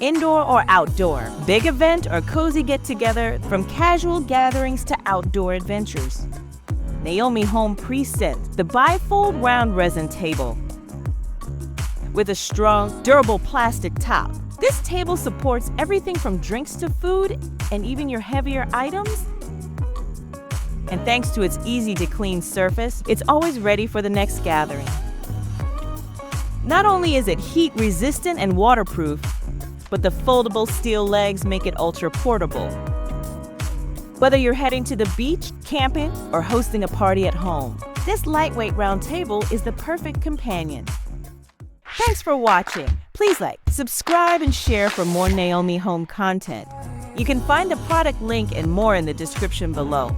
indoor or outdoor, big event or cozy get-together, from casual gatherings to outdoor adventures. Naomi Home presents the bifold round resin table. With a strong, durable plastic top, this table supports everything from drinks to food and even your heavier items. And thanks to its easy-to-clean surface, it's always ready for the next gathering. Not only is it heat-resistant and waterproof, but the foldable steel legs make it ultra-portable. Whether you're heading to the beach, camping, or hosting a party at home, this lightweight round table is the perfect companion. Thanks for watching. Please like, subscribe, and share for more Naomi Home content. You can find the product link and more in the description below.